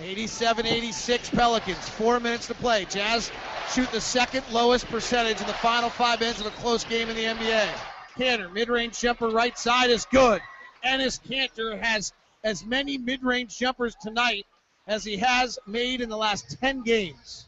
87-86 Pelicans, 4 minutes to play. Jazz shoot the second lowest percentage in the final 5 minutes of a close game in the NBA. Kanter, mid-range jumper right side is good. Enes Kanter has as many mid-range jumpers tonight as he has made in the last 10 games.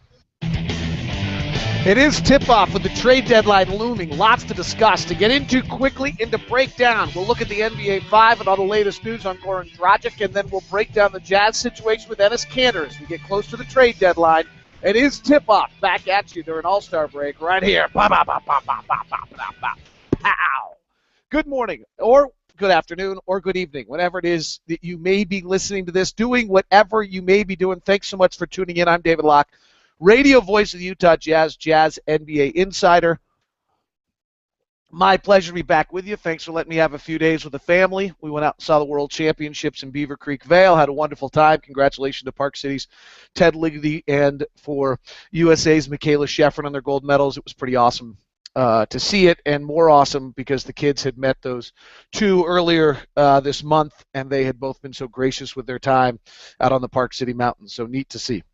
It is tip-off with the trade deadline looming. Lots to discuss. To get into quickly, into breakdown, we'll look at the NBA 5 and all the latest news on Goran Dragic, and then we'll break down the Jazz situation with Enes Kanter as we get close to the trade deadline. It is tip-off. Back at you during All-Star break right here. Pow. Good morning, or good afternoon, or good evening, whatever it is that you may be listening to this, doing whatever you may be doing. Thanks so much for tuning in. I'm David Locke, radio voice of the Utah Jazz, Jazz NBA insider. My pleasure to be back with you. Thanks for letting me have a few days with the family. We went out and saw the World Championships in Beaver Creek Vale, had a wonderful time. Congratulations to Park City's Ted Ligety and for USA's Michaela Sheffrin on their gold medals. It was pretty awesome to see it, and more awesome because the kids had met those two earlier this month, and they had both been so gracious with their time out on the Park City Mountains. So neat to see.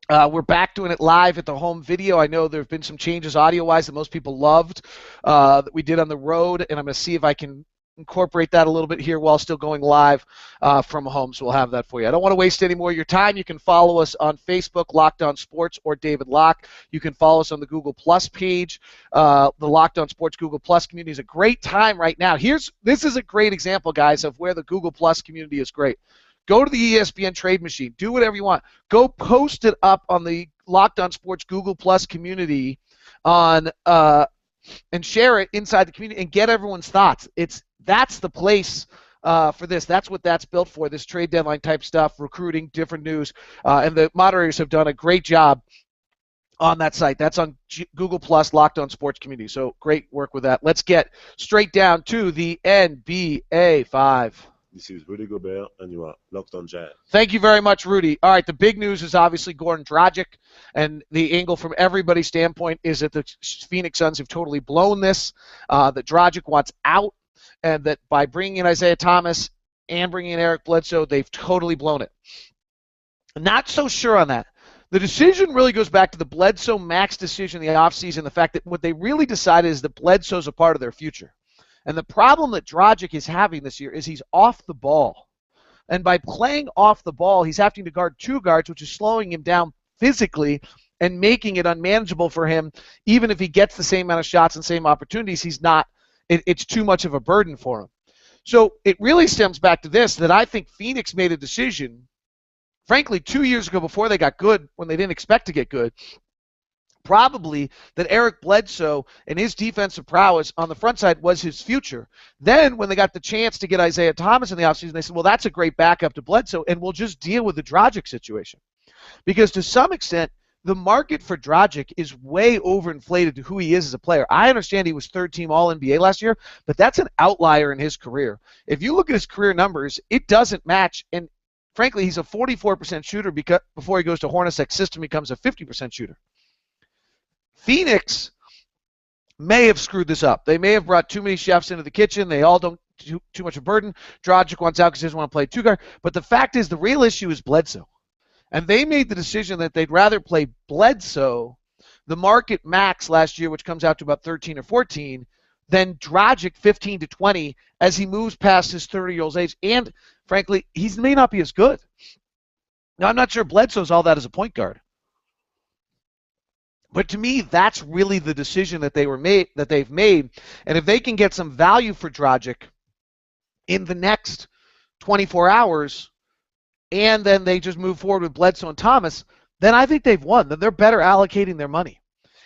We're back doing it live at the home video. I know there have been some changes audio-wise that most people loved that we did on the road, and I'm going to see if I can incorporate that a little bit here while still going live from home, so we'll have that for you. I don't want to waste any more of your time. You can follow us on Facebook, Locked On Sports, or David Locke. You can follow us on the Google Plus page. The Locked On Sports Google Plus community is a great time right now. This is a great example, guys, of where the Google Plus community is great. Go to the ESPN Trade Machine. Do whatever you want. Go post it up on the Locked On Sports Google Plus community and share it inside the community and get everyone's thoughts. That's the place for this. That's what that's built for, this trade deadline type stuff, recruiting, different news. And the moderators have done a great job on that site. That's on Google Plus, Locked On Sports Community. So great work with that. Let's get straight down to the NBA 5. This is Rudy Gobert, and you are Locked On Jazz. Thank you very much, Rudy. All right, the big news is obviously Goran Dragic, and the angle from everybody's standpoint is that the Phoenix Suns have totally blown this, that Dragic wants out, and that by bringing in Isaiah Thomas and bringing in Eric Bledsoe, they've totally blown it. Not so sure on that. The decision really goes back to the Bledsoe max decision in the offseason, the fact that what they really decided is that Bledsoe's a part of their future. And the problem that Dragic is having this year is he's off the ball. And by playing off the ball, he's having to guard two guards, which is slowing him down physically and making it unmanageable for him. Even if he gets the same amount of shots and same opportunities, it's too much of a burden for him. So it really stems back to this, that I think Phoenix made a decision, frankly, 2 years ago before they got good, when they didn't expect to get good, probably that Eric Bledsoe and his defensive prowess on the front side was his future. Then when they got the chance to get Isaiah Thomas in the offseason, they said, well, that's a great backup to Bledsoe, and we'll just deal with the Dragic situation. Because to some extent, the market for Dragic is way overinflated to who he is as a player. I understand he was third-team All-NBA last year, but that's an outlier in his career. If you look at his career numbers, it doesn't match, and frankly, he's a 44% shooter before he goes to Hornacek's system, becomes a 50% shooter. Phoenix may have screwed this up. They may have brought too many chefs into the kitchen. They all don't too much of a burden. Dragic wants out because he doesn't want to play two guard. But the fact is, the real issue is Bledsoe. And they made the decision that they'd rather play Bledsoe, the market max last year, which comes out to about 13 or 14, than Dragic 15 to 20 as he moves past his 30-year-old age. And, frankly, he may not be as good. Now, I'm not sure Bledsoe's all that as a point guard. But to me, that's really the decision that they've made. And if they can get some value for Dragic in the next 24 hours, and then they just move forward with Bledsoe and Thomas, then I think they've won. Then they're better allocating their money.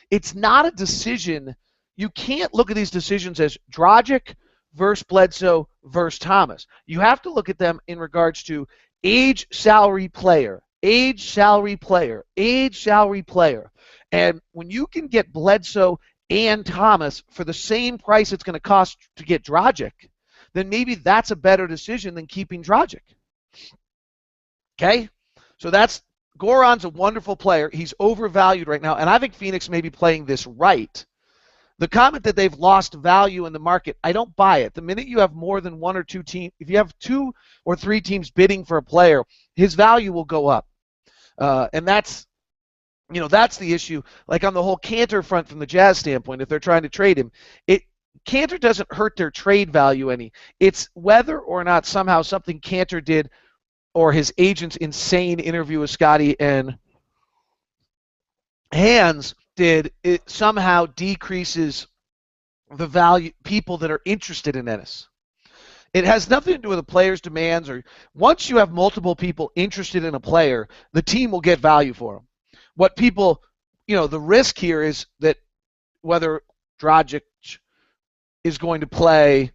It's not a decision. You can't look at these decisions as Dragic versus Bledsoe versus Thomas. You have to look at them in regards to age, salary, player, age, salary, player, age, salary, player. And when you can get Bledsoe and Thomas for the same price it's going to cost to get Dragic, then maybe that's a better decision than keeping Dragic. Okay? So Goran's a wonderful player. He's overvalued right now, and I think Phoenix may be playing this right. The comment that they've lost value in the market, I don't buy it. The minute you have more than one or two teams, if you have two or three teams bidding for a player, his value will go up. And that's the issue. Like on the whole Kanter front from the Jazz standpoint, if they're trying to trade him, Kanter doesn't hurt their trade value any. It's whether or not somehow something Kanter did or his agent's insane interview with Scotty and Hands did, it somehow decreases the value, people that are interested in Enes. It has nothing to do with the player's demands, or once you have multiple people interested in a player, the team will get value for him. What people, the risk here is that whether Dragic is going to pay,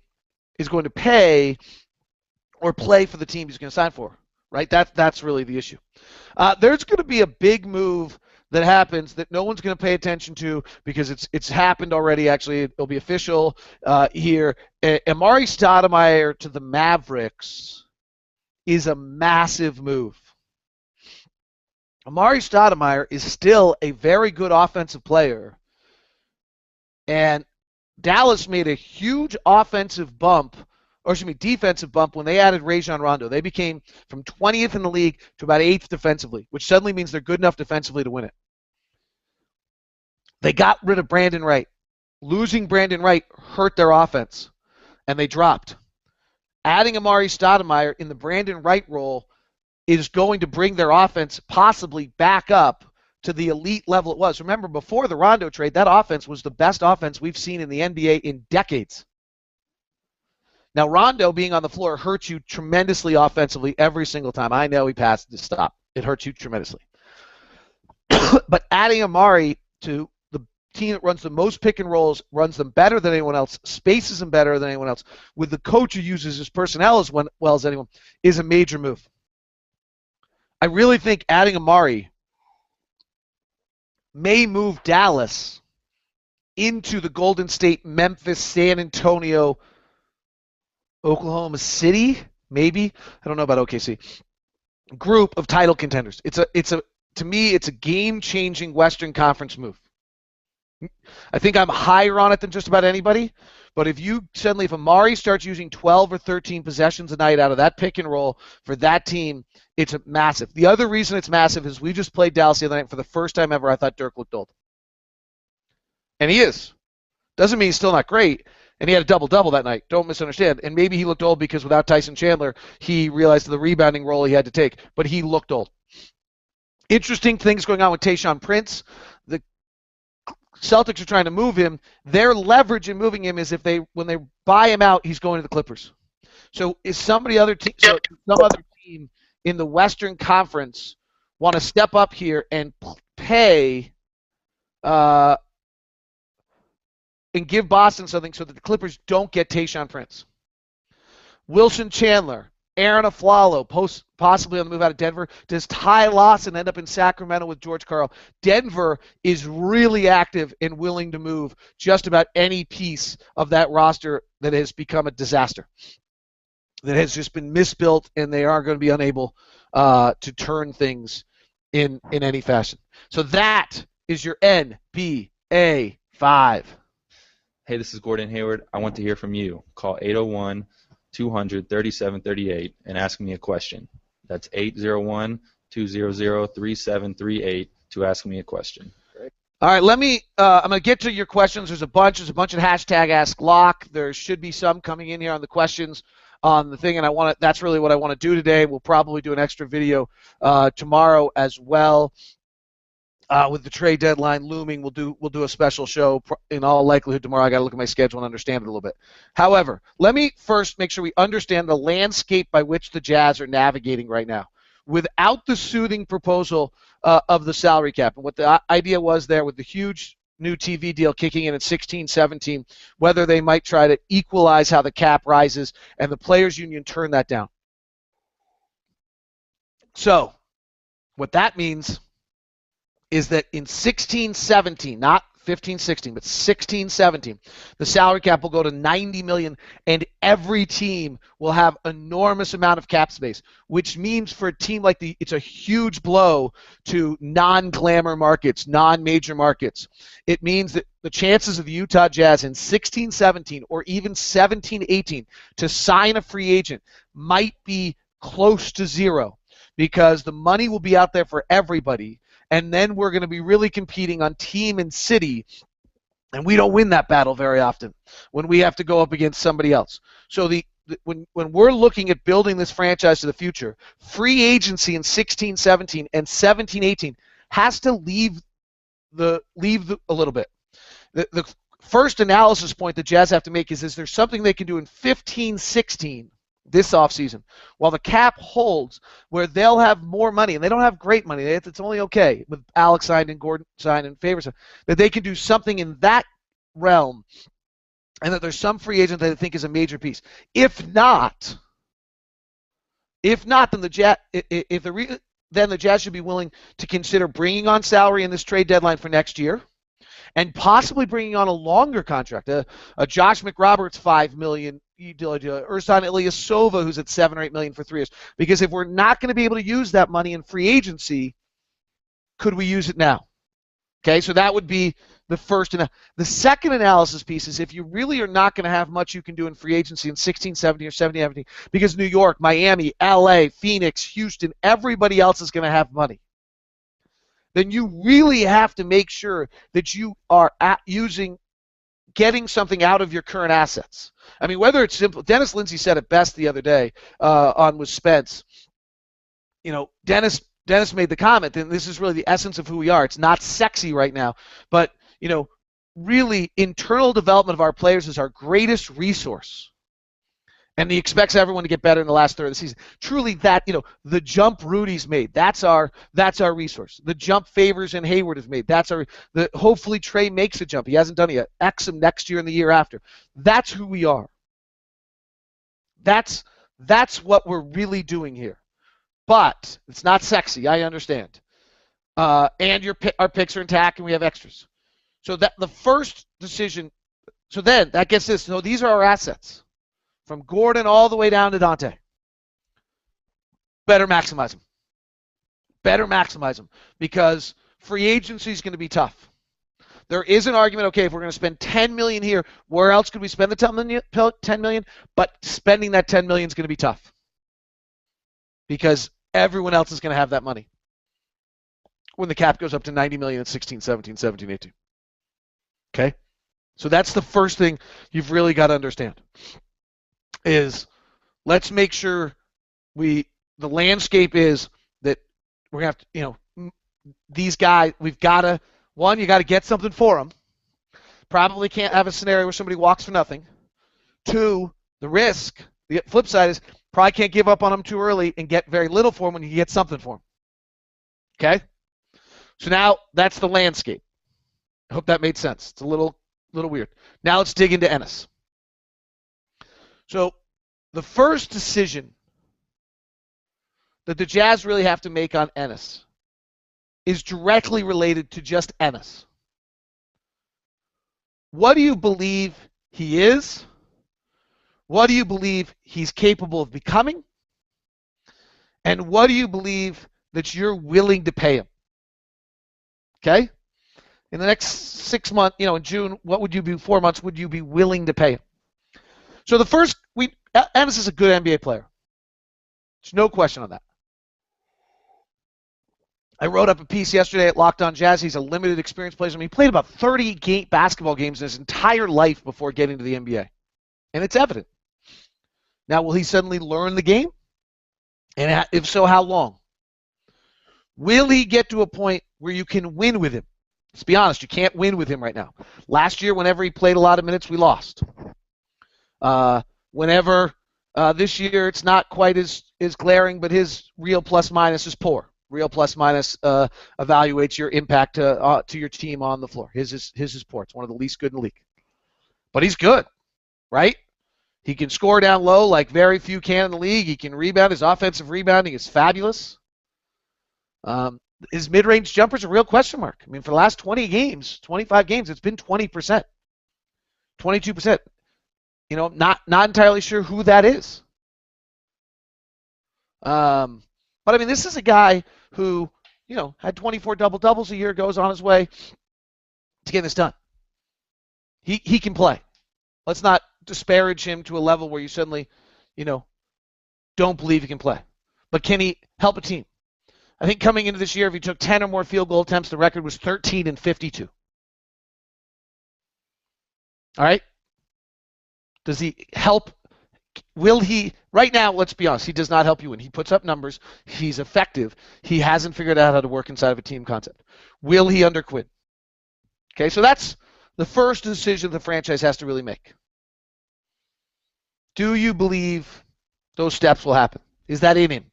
or play for the team he's going to sign for, right? That's really the issue. There's going to be a big move that happens that no one's going to pay attention to because it's happened already. Actually, it'll be official here. Amari Stoudemire to the Mavericks is a massive move. Amari Stoudemire is still a very good offensive player, and Dallas made a huge defensive bump when they added Rajon Rondo. They became from 20th in the league to about 8th defensively, which suddenly means they're good enough defensively to win it. They got rid of Brandon Wright. Losing Brandon Wright hurt their offense, and they dropped. Adding Amari Stoudemire in the Brandon Wright role is going to bring their offense possibly back up to the elite level it was. Remember, before the Rondo trade, that offense was the best offense we've seen in the NBA in decades. Now, Rondo being on the floor hurts you tremendously offensively every single time. I know he passed to stop. It hurts you tremendously. But adding Amari to the team that runs the most pick and rolls, runs them better than anyone else, spaces them better than anyone else, with the coach who uses his personnel as well as anyone, is a major move. I really think adding Amari may move Dallas into the Golden State, Memphis, San Antonio, Oklahoma City, maybe, I don't know about OKC, group of title contenders. To me, it's a game-changing Western Conference move. I think I'm higher on it than just about anybody, but if Amari starts using 12 or 13 possessions a night out of that pick and roll for that team, it's massive. The other reason it's massive is we just played Dallas the other night. For the first time ever, I thought Dirk looked old. And he is. Doesn't mean he's still not great. And he had a double-double that night. Don't misunderstand. And maybe he looked old because without Tyson Chandler, he realized the rebounding role he had to take. But he looked old. Interesting things going on with Tayshaun Prince. The Celtics are trying to move him. Their leverage in moving him is when they buy him out, he's going to the Clippers. So is some other team in the Western Conference want to step up here and pay and give Boston something so that the Clippers don't get Tayshaun Prince? Wilson Chandler, Aaron Aflalo, possibly on the move out of Denver. Does Ty Lawson end up in Sacramento with George Karl? Denver is really active and willing to move just about any piece of that roster that has become a disaster, that has just been misbuilt, and they are going to be unable to turn things in any fashion. So that is your NBA 5. Hey, this is Gordon Hayward. I want to hear from you. Call 801-200-3738 and ask me a question. That's 801-200-3738 to ask me a question. All right, I'm going to get to your questions. There's a bunch of hashtag Ask Lock. There should be some coming in here on the questions on the thing, and that's really what I want to do today. We'll probably do an extra video tomorrow as well. With the trade deadline looming, we'll do a special show in all likelihood tomorrow. I got to look at my schedule and understand it a little bit. However, let me first make sure we understand the landscape by which the Jazz are navigating right now, without the soothing proposal of the salary cap. And what the idea was there with the huge new TV deal kicking in at 16-17, whether they might try to equalize how the cap rises and the players' union turn that down. So, what that means is that in 16-17, not 15-16, but 16-17, the salary cap will go to $90 million, and every team will have enormous amount of cap space, which means for a team like it's a huge blow to non-glamour markets, non-major markets. It means that the chances of the Utah Jazz in 16-17 or even 17-18 to sign a free agent might be close to zero, because the money will be out there for everybody, and then we're going to be really competing on team and city, and we don't win that battle very often when we have to go up against somebody else. So when we're looking at building this franchise to the future, free agency in 16-17 and 17-18 has to leave a little bit. The first analysis point the Jazz have to make is there something they can do in 15-16 this offseason while the cap holds where they'll have more money, and they don't have great money. It's only okay with Alex signed and Gordon signed and Favors, that they can do something in that realm, and that there's some free agent that I think is a major piece. If not, then the Jazz should be willing to consider bringing on salary in this trade deadline for next year, and possibly bringing on a longer contract, a Josh McRoberts $5 million, Ersan Ilyasova who's at $7 or $8 million for 3 years. Because if we're not going to be able to use that money in free agency, could we use it now? Okay, so that would be the first. The second analysis piece is if you really are not going to have much you can do in free agency in 16-17 or 17-18, because New York, Miami, LA, Phoenix, Houston, everybody else is going to have money, then you really have to make sure that you are getting something out of your current assets. I mean, whether it's simple, Dennis Lindsay said it best the other day on with Spence. Dennis made the comment, and this is really the essence of who we are. It's not sexy right now, but really internal development of our players is our greatest resource. And he expects everyone to get better in the last third of the season. Truly, the jump Rudy's made, that's our resource. The jump Favors and Hayward have made, hopefully Trey makes a jump. He hasn't done it yet. Exum next year and the year after. That's who we are. That's what we're really doing here. But it's not sexy, I understand. And our picks are intact and we have extras. So that the first decision, so then that gets this. So these are our assets. From Gordon all the way down to Dante. Better maximize them. Because free agency is going to be tough. There is an argument, okay, if we're going to spend $10 million here, where else could we spend the $10 million? But spending that $10 million is going to be tough. Because everyone else is going to have that money when the cap goes up to $90 million at 16, 17, 17, 18. Okay? So that's the first thing you've really got to understand. Is let's make sure the landscape is that we're going to have to, these guys, you got to get something for them. Probably can't have a scenario where somebody walks for nothing. 2, the risk, the flip side is probably can't give up on them too early and get very little for them when you get something for them. Okay? So now that's the landscape. I hope that made sense. It's a little weird. Now let's dig into Enes. So the first decision that the Jazz really have to make on Enes is directly related to just Enes. What do you believe he is? What do you believe he's capable of becoming? And what do you believe that you're willing to pay him? Okay? In the next 6 months, in June, what would you be, 4 months, would you be willing to pay him? So the first, Enes is a good NBA player. There's no question on that. I wrote up a piece yesterday at Locked On Jazz. He's a limited experience player. I mean, he played about 30 basketball games in his entire life before getting to the NBA. And it's evident. Now, will he suddenly learn the game? And if so, how long? Will he get to a point where you can win with him? Let's be honest, you can't win with him right now. Last year, whenever he played a lot of minutes, we lost. This year it's not quite as glaring, but his real plus minus is poor. Real plus minus evaluates your impact to your team on the floor. His is poor. It's one of the least good in the league. But he's good, right? He can score down low like very few can in the league. He can rebound. His offensive rebounding is fabulous. His mid-range jumper is a real question mark. I mean, for the last 25 games, it's been 20%, 22%. Not entirely sure who that is. But I mean, this is a guy who, had 24 double-doubles a year, goes on his way to get this done. He can play. Let's not disparage him to a level where you suddenly, don't believe he can play. but can he help a team? I think coming into this year, if he took 10 or more field goal attempts, the record was 13-52. All right? Does he help? Will he? Right now, let's be honest, he does not help you win. He puts up numbers. He's effective. He hasn't figured out how to work inside of a team concept. Will he under Quinn? Okay, so that's the first decision the franchise has to really make. Do you believe those steps will happen? Is that in him?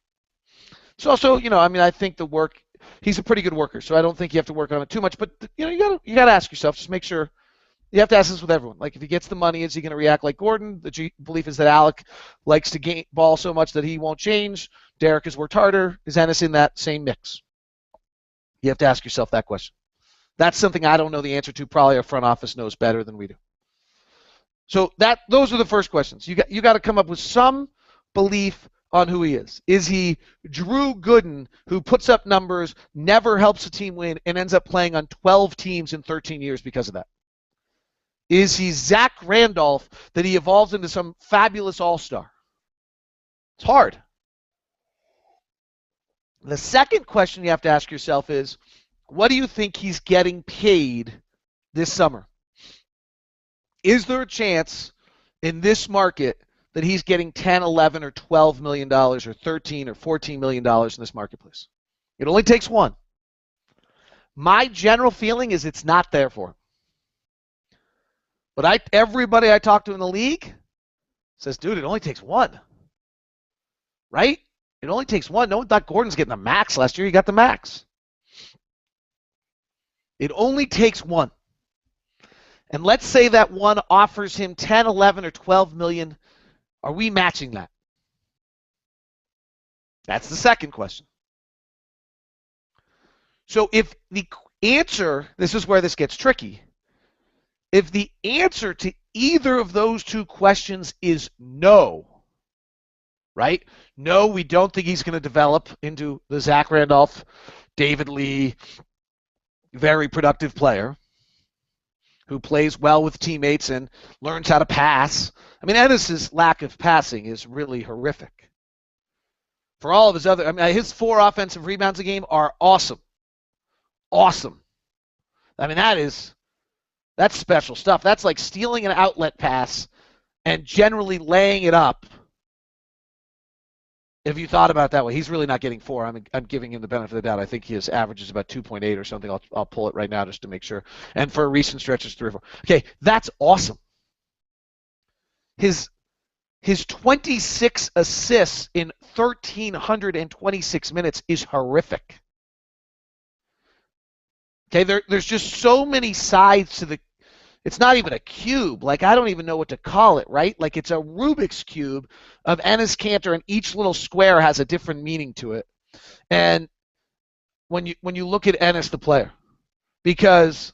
It's also, I think the work, he's a pretty good worker, so I don't think you have to work on it too much, but, you got to ask yourself, just make sure. You have to ask this with everyone. Like, if he gets the money, is he going to react like Gordon? The belief is that Alec likes to gain ball so much that he won't change. Derek has worked harder. Is Enes in that same mix? You have to ask yourself that question. That's something I don't know the answer to. Probably our front office knows better than we do. So those are the first questions. You got to come up with some belief on who he is. Is he Drew Gooden, who puts up numbers, never helps a team win, and ends up playing on 12 teams in 13 years because of that? Is he Zach Randolph, that he evolves into some fabulous all-star? It's hard. The second question you have to ask yourself is, what do you think he's getting paid this summer? Is there a chance in this market that he's getting 10, 11, or $12 million, or 13 or $14 million in this marketplace? It only takes one. My general feeling is it's not there for him. But everybody I talk to in the league says, dude, it only takes one. Right? It only takes one. No one thought Gordon's getting the max last year. He got the max. It only takes one. And let's say that one offers him 10, 11, or 12 million. Are we matching that? That's the second question. So if the answer, this is where this gets tricky. If the answer to either of those two questions is no, right? No, we don't think he's going to develop into the Zach Randolph, David Lee, very productive player who plays well with teammates and learns how to pass. I mean, Enes' lack of passing is really horrific. For all of his other, his 4 offensive rebounds a game are awesome. Awesome. I mean, that's special stuff. That's like stealing an outlet pass and generally laying it up. If you thought about it that way, he's really not getting 4. I'm giving him the benefit of the doubt. I think his average is about 2.8 or something. I'll pull it right now just to make sure. And for a recent stretch, it's 3 or 4. Okay, that's awesome. His 26 assists in 1,326 minutes is horrific. Okay, there's just so many sides to the. It's not even a cube. Like, I don't even know what to call it, right? Like, it's a Rubik's Cube of Enes Kanter, and each little square has a different meaning to it. And when you look at Enes, the player, because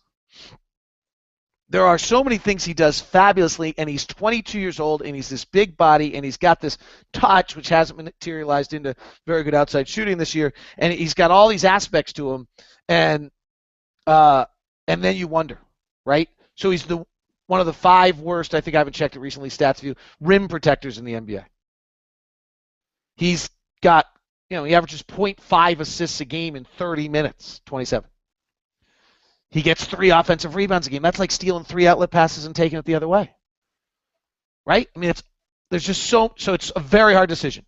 there are so many things he does fabulously, and he's 22 years old, and he's this big body, and he's got this touch, which hasn't materialized into very good outside shooting this year, and he's got all these aspects to him, and then you wonder, right? So he's one of the 5 worst, I think I haven't checked it recently, stats view, rim protectors in the NBA. He's got, he averages 0.5 assists a game in 30 minutes, 27. He gets 3 offensive rebounds a game. That's like stealing 3 outlet passes and taking it the other way. Right? I mean, there's just so it's a very hard decision.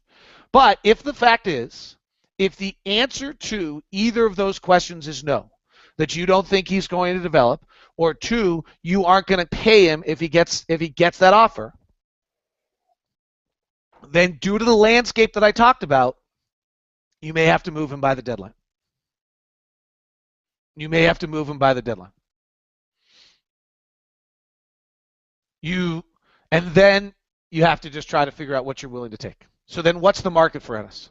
But if the fact is, if the answer to either of those questions is no, that you don't think he's going to develop, or 2, you aren't going to pay him if he gets that offer, then due to the landscape that I talked about, you may have to move him by the deadline. You may have to move him by the deadline. And then you have to just try to figure out what you're willing to take. So then what's the market for Enes?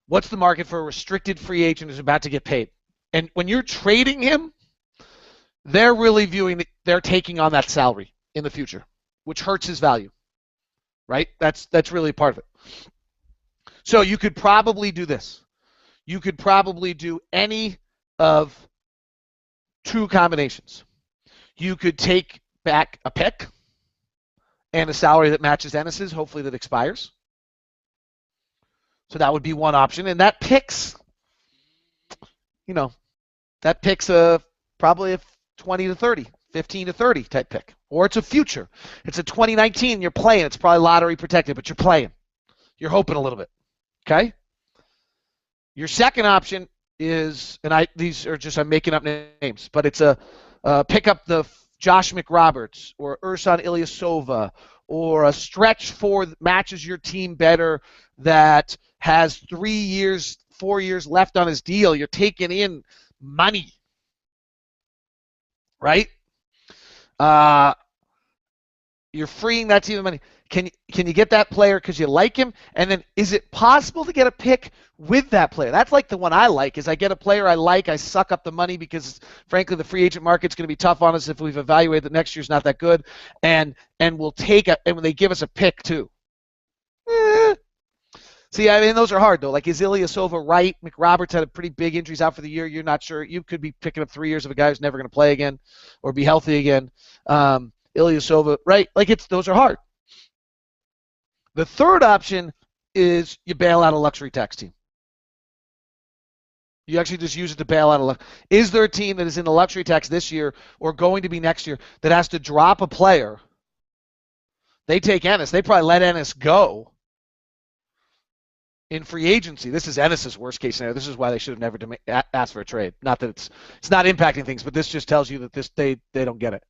What's the market for a restricted free agent who's about to get paid? And when you're trading him, they're really viewing that they're taking on that salary in the future, which hurts his value, right? That's really part of it. So you could probably do this. You could probably do any of 2 combinations. You could take back a pick and a salary that matches Enes's, hopefully that expires. So that would be one option. And that picks, probably a 20 to 30, 15 to 30 type pick. Or it's a future. It's a 2019, you're playing. It's probably lottery protected, but you're playing. You're hoping a little bit. Okay? Your second option is, and these are just, I'm making up names, but it's a pick up the Josh McRoberts or Ersan Ilyasova or a stretch four that matches your team better that has 3 years, 4 years left on his deal. You're taking in money, right? You're freeing that team of money. Can you get that player because you like him? And then is it possible to get a pick with that player? That's like the one I like, is I get a player I like, I suck up the money because, frankly, the free agent market's going to be tough on us if we've evaluated that next year's not that good, and we'll take it, and when they give us a pick too. See, I mean, those are hard, though. Like, is Ilyasova right? McRoberts had a pretty big injuries out for the year. You're not sure. You could be picking up 3 years of a guy who's never going to play again or be healthy again. Ilyasova, right? Like, those are hard. The third option is you bail out a luxury tax team. You actually just use it to bail out a luxury. Is there a team that is in the luxury tax this year or going to be next year that has to drop a player? They take Enes. They probably let Enes go in free agency. This is Enes's worst case scenario. This is why they should have never asked for a trade. Not that it's not impacting things, but this just tells you that they don't get it.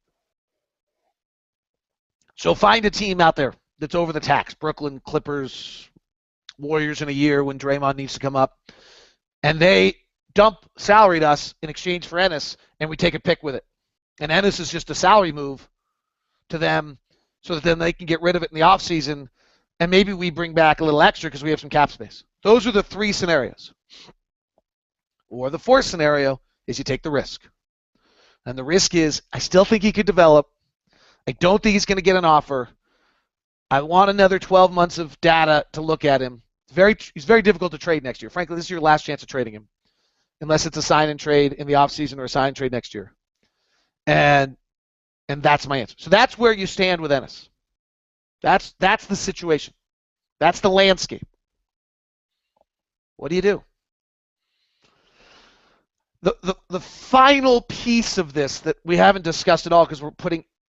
So find a team out there that's over the tax. Brooklyn, Clippers, Warriors in a year when Draymond needs to come up. And they dump salary to us in exchange for Enes, and we take a pick with it. And Enes is just a salary move to them so that then they can get rid of it in the offseason, and maybe we bring back a little extra because we have some cap space. Those are the three scenarios. Or the fourth scenario is you take the risk. And the risk is I still think he could develop. I don't think he's going to get an offer. I want another 12 months of data to look at him. He's very difficult to trade next year. Frankly, this is your last chance of trading him, unless it's a sign and trade in the offseason or a sign and trade next year. And that's my answer. So that's where you stand with Enes. That's the situation. That's the landscape. What do you do? The final piece of this that we haven't discussed at all because we're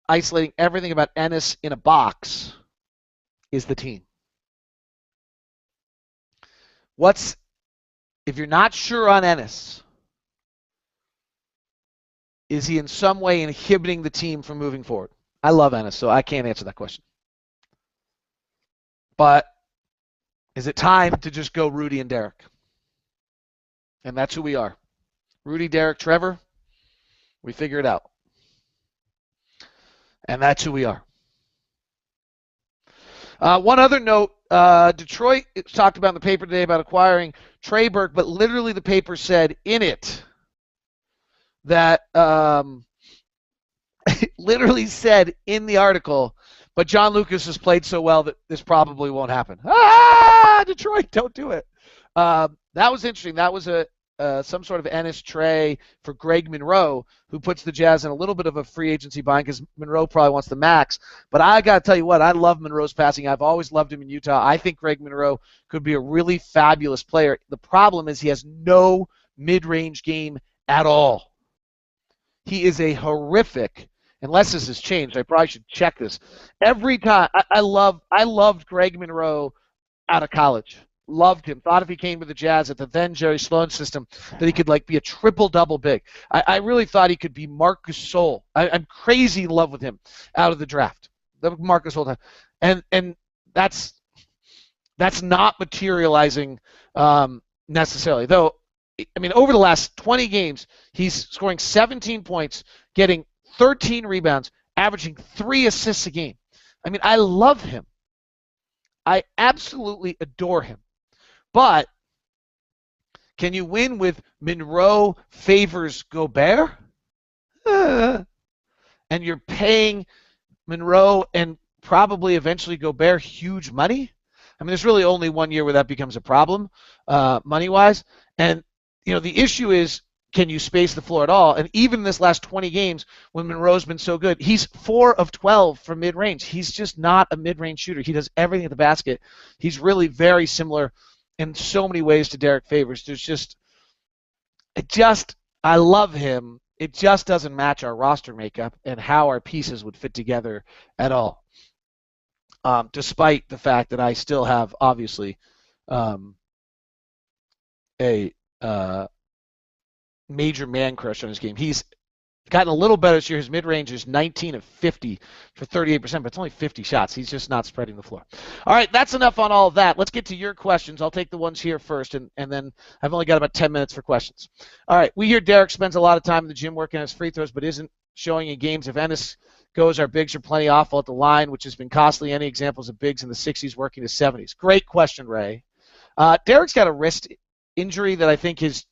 isolating everything about Enes in a box is the team. If you're not sure on Enes, is he in some way inhibiting the team from moving forward? I love Enes, so I can't answer that question. But is it time to just go Rudy and Derek? And that's who we are. Rudy, Derek, Trevor, we figure it out. And that's who we are. One other note, Detroit talked about in the paper today about acquiring Trey Burke, but literally the paper said in it that it literally said in the article, but John Lucas has played so well that this probably won't happen. Detroit, don't do it. That was interesting. That was some sort of Enes Trey for Greg Monroe, who puts the Jazz in a little bit of a free agency bind because Monroe probably wants the max. But I got to tell you what, I love Monroe's passing. I've always loved him in Utah. I think Greg Monroe could be a really fabulous player. The problem is he has no mid-range game at all. He is a horrific, unless this has changed, I probably should check this. Every time, I loved Greg Monroe out of college. Loved him. Thought if he came to the Jazz at the then Jerry Sloan system that he could be a triple-double big. I really thought he could be Marcus Sol. I'm crazy in love with him out of the draft. Marcus Sol. And that's not materializing necessarily. Though, I mean, over the last 20 games, he's scoring 17 points, getting 13 rebounds, averaging 3 assists a game. I mean, I love him. I absolutely adore him. But can you win with Monroe favors Gobert? And you're paying Monroe and probably eventually Gobert huge money? I mean, there's really only 1 year where that becomes a problem, money-wise. And, the issue is, can you space the floor at all? And even in this last 20 games, when Monroe's been so good, he's 4 of 12 from mid-range. He's just not a mid-range shooter. He does everything at the basket. He's really very similar in so many ways to Derek Favors. I love him. It just doesn't match our roster makeup and how our pieces would fit together at all. Despite the fact that I still have, obviously, a major man crush on his game. He's gotten a little better this year. His mid-range is 19 of 50 for 38%, but it's only 50 shots. He's just not spreading the floor. All right, that's enough on all of that. Let's get to your questions. I'll take the ones here first, and then I've only got about 10 minutes for questions. All right, we hear Derek spends a lot of time in the gym working on his free throws, but isn't showing in games. If Enes goes, our bigs are plenty awful at the line, which has been costly. Any examples of bigs in the 60s working to 70s? Great question, Ray. Derek's got a wrist injury that I think has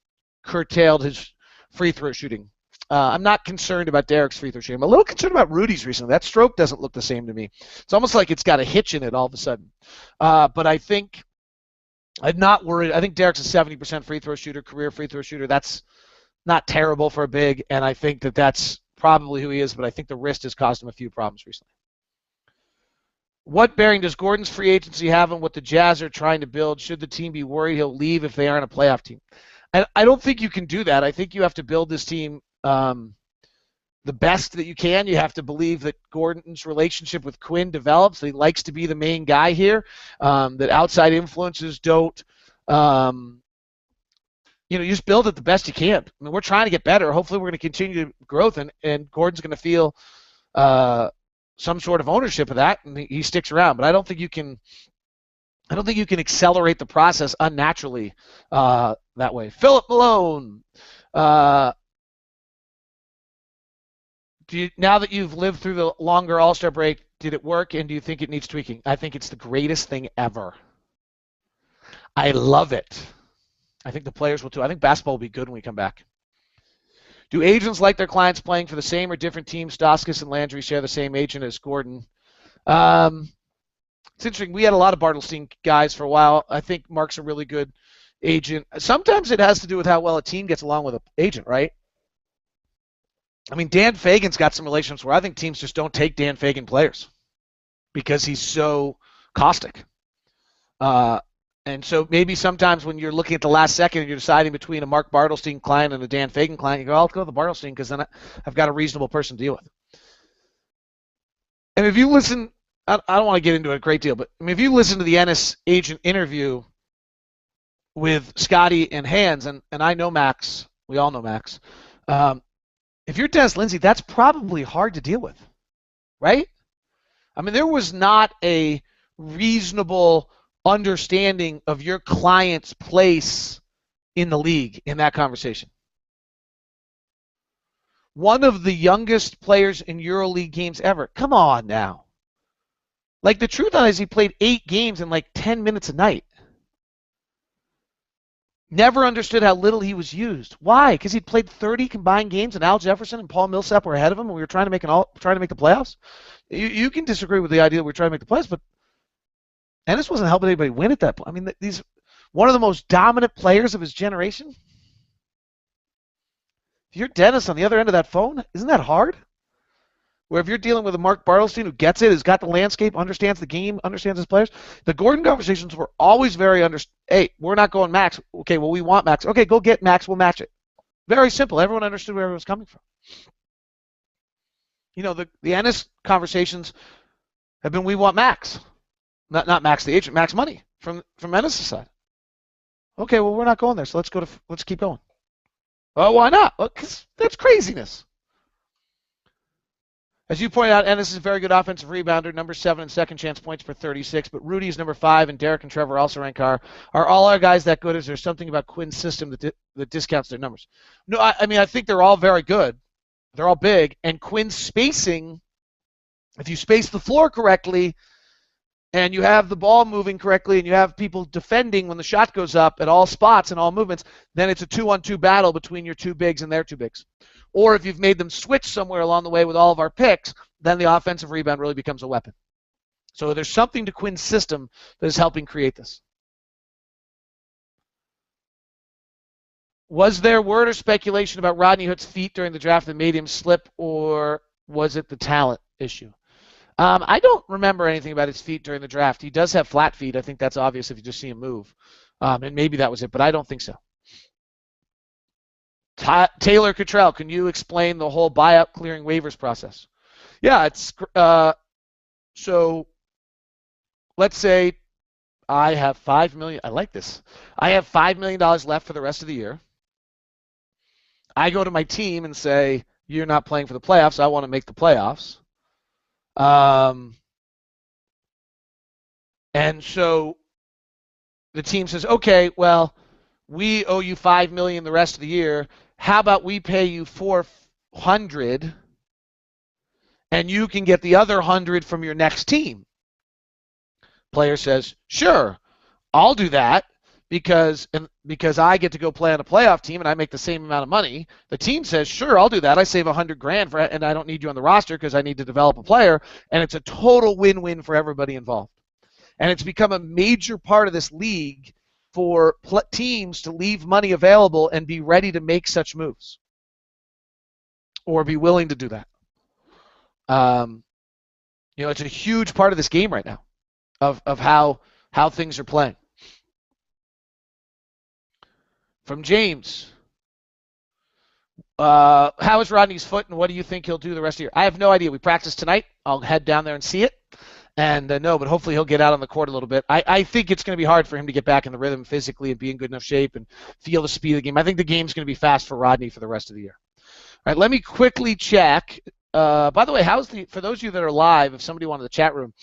curtailed his free throw shooting. I'm not concerned about Derek's free throw shooting. I'm a little concerned about Rudy's recently. That stroke doesn't look the same to me. It's almost like it's got a hitch in it all of a sudden. But I think I'm not worried. I think Derek's a 70% free throw shooter, career free throw shooter. That's not terrible for a big, and I think that that's probably who he is, but I think the wrist has caused him a few problems recently. What bearing does Gordon's free agency have on what the Jazz are trying to build? Should the team be worried he'll leave if they aren't a playoff team? I don't think you can do that. I think you have to build this team the best that you can. You have to believe that Gordon's relationship with Quinn develops. He likes to be the main guy here, that outside influences don't, you just build it the best you can. I mean, we're trying to get better. Hopefully we're going to continue growth, and Gordon's going to feel some sort of ownership of that, and he sticks around. But I don't think you can accelerate the process unnaturally that way. Philip Malone. Now that you've lived through the longer All-Star break, did it work, and do you think it needs tweaking? I think it's the greatest thing ever. I love it. I think the players will too. I think basketball will be good when we come back. Do agents like their clients playing for the same or different teams? Stauskas and Landry share the same agent as Gordon. It's interesting. We had a lot of Bartlestein guys for a while. I think Mark's a really good agent. Sometimes it has to do with how well a team gets along with an agent, right? I mean, Dan Fagan's got some relationships where I think teams just don't take Dan Fagan players because he's so caustic. And so maybe sometimes when you're looking at the last second and you're deciding between a Mark Bartlestein client and a Dan Fagan client, you go, I'll go to the Bartlestein because then I've got a reasonable person to deal with. And if you listen, I don't want to get into it a great deal, but I mean, if you listen to the Enes agent interview with Scotty and Hans, and I know Max, we all know Max, if you're Dennis Lindsay, that's probably hard to deal with, right? I mean, there was not a reasonable understanding of your client's place in the league in that conversation. One of the youngest players in EuroLeague games ever. Come on now. Like, the truth is he played 8 games in like 10 minutes a night. Never understood how little he was used. Why? Because he'd played 30 combined games and Al Jefferson and Paul Millsap were ahead of him and we were trying to make the playoffs. You can disagree with the idea that we're trying to make the playoffs, but Enes wasn't helping anybody win at that point. I mean, he's one of the most dominant players of his generation. If you're Dennis on the other end of that phone, isn't that hard? Where if you're dealing with a Mark Bartlestein who gets it, has got the landscape, understands the game, understands his players. The Gordon conversations were always very hey, we're not going max. Okay, well, we want max. Okay, go get max. We'll match it. Very simple. Everyone understood where it was coming from. The Enes conversations have been, we want max. Not Max the agent, Max money from Enes' side. Okay, well, we're not going there, so let's keep going. Well, why not? Well, 'cause that's craziness. As you pointed out, Enes is a very good offensive rebounder, number 7 in second chance points per 36, but Rudy's number 5, and Derek and Trevor also rank higher. Are all our guys that good? Is there something about Quinn's system that discounts their numbers? No, I mean, I think they're all very good. They're all big, and Quinn's spacing, if you space the floor correctly, and you have the ball moving correctly, and you have people defending when the shot goes up at all spots and all movements, then it's a 2-on-2 battle between your 2 bigs and their 2 bigs. Or if you've made them switch somewhere along the way with all of our picks, then the offensive rebound really becomes a weapon. So there's something to Quinn's system that is helping create this. Was there word or speculation about Rodney Hood's feet during the draft that made him slip, or was it the talent issue? I don't remember anything about his feet during the draft. He does have flat feet. I think that's obvious if you just see him move. And maybe that was it, but I don't think so. Taylor Cottrell, can you explain the whole buyout clearing waivers process? Yeah, it's so let's say I have $5 million. I like this. I have $5 million left for the rest of the year. I go to my team and say, you're not playing for the playoffs. I want to make the playoffs. And so the team says, okay, well, we owe you $5 million the rest of the year. How about we pay you $400 and you can get the other $100 from your next team? Player says, sure, I'll do that because I get to go play on a playoff team and I make the same amount of money. The team says, sure, I'll do that. I save $100,000 and I don't need you on the roster because I need to develop a player, and it's a total win-win for everybody involved. And it's become a major part of this league for teams to leave money available and be ready to make such moves or be willing to do that. It's a huge part of this game right now of how things are playing. From James, how is Rodney's foot and what do you think he'll do the rest of the year? I have no idea. We practice tonight. I'll head down there and see it. And but hopefully he'll get out on the court a little bit. I think it's going to be hard for him to get back in the rhythm physically and be in good enough shape and feel the speed of the game. I think the game's going to be fast for Rodney for the rest of the year. All right, let me quickly check. By the way, for those of you that are live, if somebody wanted the chat room,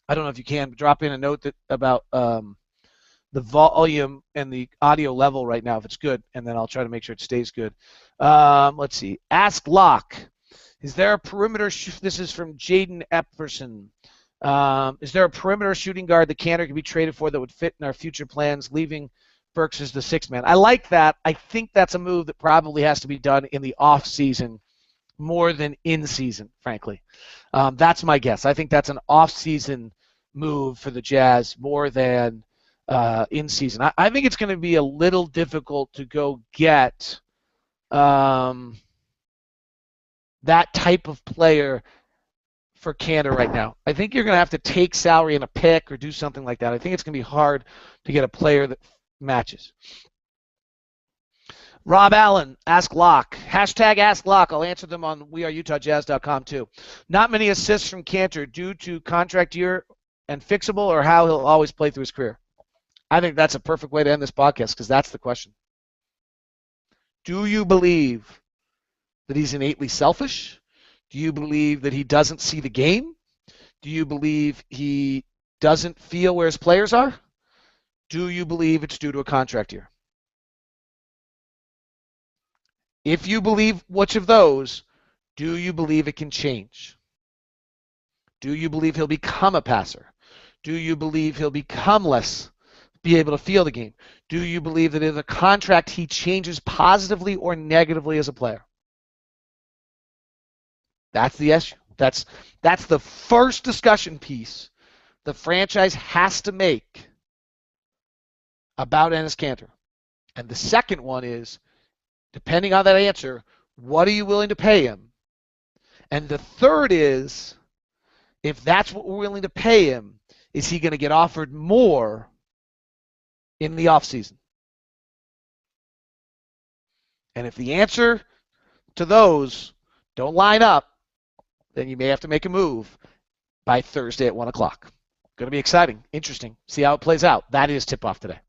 I don't know if you can, but drop in a note about the volume and the audio level right now, if it's good, and then I'll try to make sure it stays good. Let's see. Ask Locke. Is there a perimeter? This is from Jaden Epperson. Is there a perimeter shooting guard that Kanter could be traded for that would fit in our future plans, leaving Burks as the sixth man? I like that. I think that's a move that probably has to be done in the off season more than in season, frankly. That's my guess. I think that's an off season move for the Jazz more than in season. I think it's going to be a little difficult to go get that type of player for Kanter right now. I think you're going to have to take salary in a pick or do something like that. I think it's going to be hard to get a player that matches. Rob Allen, Ask Locke. Hashtag Ask Locke. I'll answer them on weareutahjazz.com too. Not many assists from Kanter due to contract year and fixable, or how he'll always play through his career? I think that's a perfect way to end this podcast because that's the question. Do you believe that he's innately selfish? Do you believe that he doesn't see the game? Do you believe he doesn't feel where his players are? Do you believe it's due to a contract year? If you believe which of those, do you believe it can change? Do you believe he'll become a passer? Do you believe he'll become be able to feel the game? Do you believe that in the contract he changes positively or negatively as a player? That's the issue. That's the first discussion piece the franchise has to make about Enes Kanter. And the second one is, depending on that answer, what are you willing to pay him? And the third is, if that's what we're willing to pay him, is he going to get offered more in the offseason? And if the answer to those don't line up, then you may have to make a move by Thursday at 1 o'clock. Going to be exciting, interesting. See how it plays out. That is tip-off today.